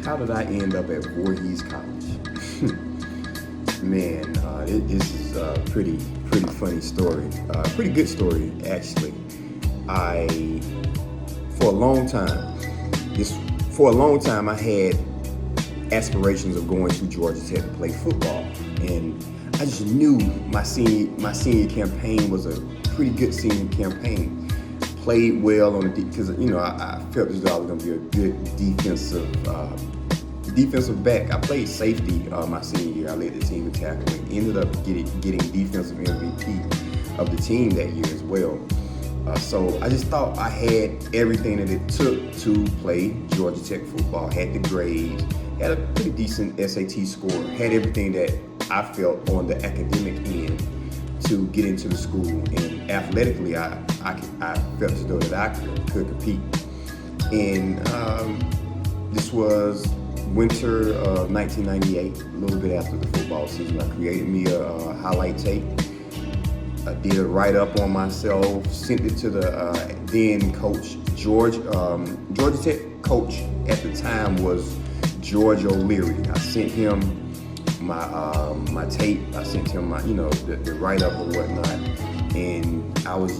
how did I end up at Voorhees College? Man, this is a pretty funny story. Pretty good story, actually. I, for a long time, I had aspirations of going to Georgia Tech to play football, and I just knew my senior campaign was a pretty good senior campaign. Played well on the because I felt as though I was going to be a good defensive back. I played safety my senior year. I led the team in tackling. Ended up getting defensive MVP of the team that year as well. So I just thought I had everything that it took to play Georgia Tech football. Had the grades, had a pretty decent SAT score, had everything that I felt on the academic end to get into the school. And athletically, I felt as though that I could compete. And this was winter of 1998, a little bit after the football season. I created me a highlight tape. I did a write-up on myself, sent it to the then coach, Georgia Tech coach at the time was George O'Leary. I sent him my tape. I sent him my the write-up or whatnot, and I was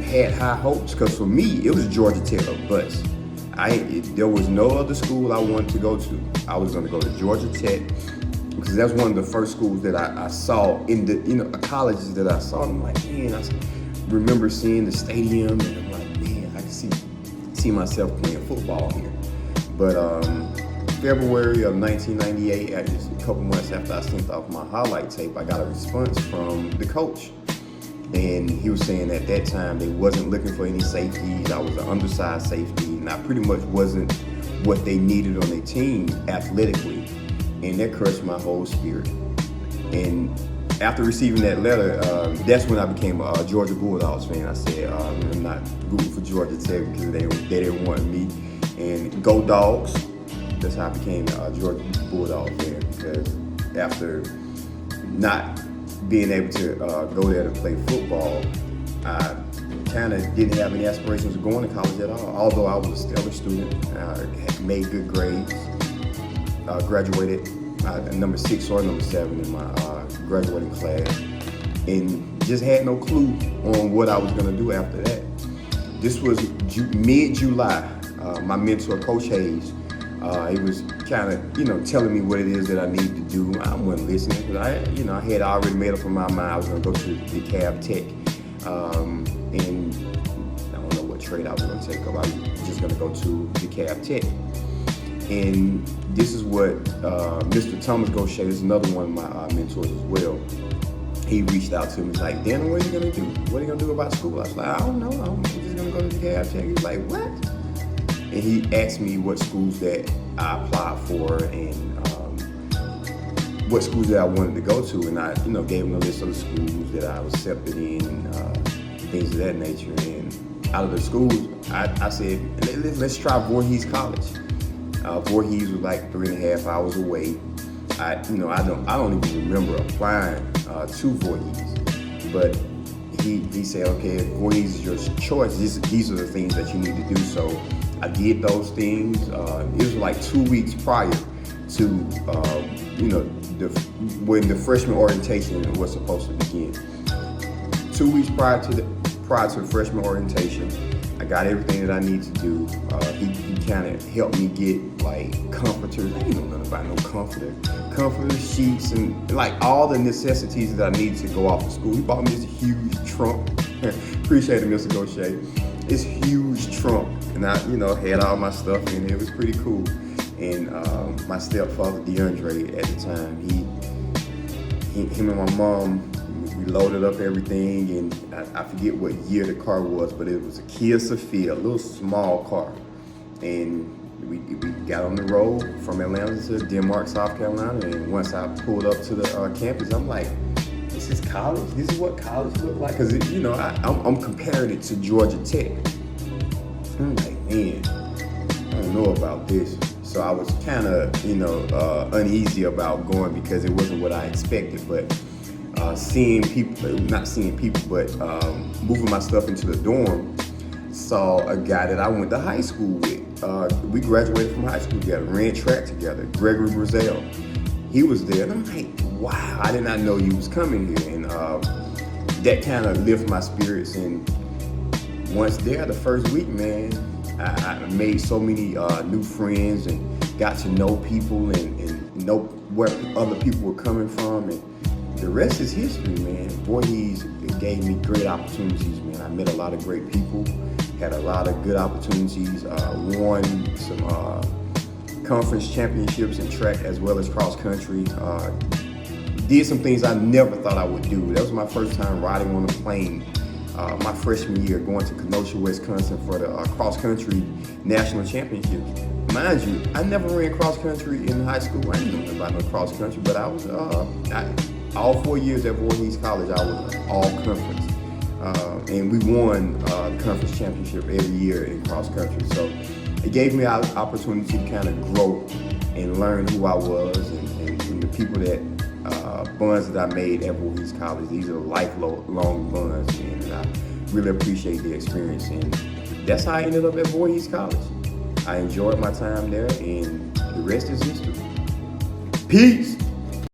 had high hopes because for me it was Georgia Tech or bust. There was no other school I wanted to go to. I was going to go to Georgia Tech because that's one of the first schools that I saw in the colleges that I saw. I'm like, man, I remember seeing the stadium, and I'm like, man, I can see myself playing football here. But February of 1998, just a couple months after I sent off my highlight tape, I got a response from the coach. And he was saying at that time they wasn't looking for any safeties. I was an undersized safety, and I pretty much wasn't what they needed on their team athletically. And that crushed my whole spirit. And after receiving that letter, that's when I became a Georgia Bulldogs fan. I said, I'm not rooting for Georgia Tech because they didn't want me. And go Dogs. That's how I became a Georgia Bulldogs fan, because after not being able to go there to play football, I kind of didn't have any aspirations of going to college at all. Although I was a stellar student, had made good grades, graduated number 6 or number 7 in my graduating class, and just had no clue on what I was going to do after that. This was mid-July. My mentor, Coach Hayes, he was kind of, telling me what it is that I need to do. I wasn't listening, but I had already made up in my mind I was going to go to DeKalb Tech, and I don't know what trade I was going to take up. I was just going to go to DeKalb Tech. And this is what Mr. Thomas Gaucher is another one of my mentors as well. He reached out to me. He's like, Dan, what are you going to do? What are you going to do about school? I was like, I don't know. I'm just going to go to DeKalb Tech. He was like, what? And he asked me what schools that I applied for and what schools that I wanted to go to. And I, gave him a list of the schools that I was accepted in, things of that nature. And out of the schools, I said, let's try Voorhees College. Voorhees was like 3.5 hours away. I don't even remember applying to Voorhees, but he said, okay, if Voorhees is your choice, these are the things that you need to do. So I did those things. It was like 2 weeks prior to when the freshman orientation was supposed to begin. 2 weeks prior to the freshman orientation, I got everything that I need to do. He kind of helped me get like comforters. I didn't know nothing about no comforter sheets, and like all the necessities that I needed to go off to school. He bought me this huge trunk. Appreciate it, Mr. Gaucher. This huge trunk, and I, had all my stuff in it. It was pretty cool. And my stepfather, DeAndre, at the time, him and my mom, we loaded up everything, and I forget what year the car was, but it was a Kia Sophia, a little small car. And we got on the road from Atlanta to Denmark, South Carolina, and once I pulled up to the campus, I'm like, this is college? This is what college looked like? Because, I'm comparing it to Georgia Tech. I'm like, man, I don't know about this. So I was kind of, uneasy about going because it wasn't what I expected. But moving my stuff into the dorm, saw a guy that I went to high school with. we graduated from high school together, ran track together. Gregory Brazell, he was there, and I'm like, wow, I did not know you was coming here, and that kind of lifted my spirits. And once there, the first week, man, I made so many new friends and got to know people and know where other people were coming from, and the rest is history, man. Voorhees gave me great opportunities, man. I met a lot of great people, had a lot of good opportunities, won some conference championships in track as well as cross country. Did some things I never thought I would do. That was my first time riding on a plane. My freshman year, going to Kenosha, Wisconsin for the cross country national championships. Mind you, I never ran cross country in high school. I didn't know about no cross country, but I was all 4 years at Voorhees College, I was all conference, and we won the conference championship every year in cross country. So it gave me an opportunity to kind of grow and learn who I was and the people that. Bonds that I made at Voorhees College. These are lifelong bonds, man, and I really appreciate the experience. And that's how I ended up at Voorhees College. I enjoyed my time there, and the rest is history. Peace.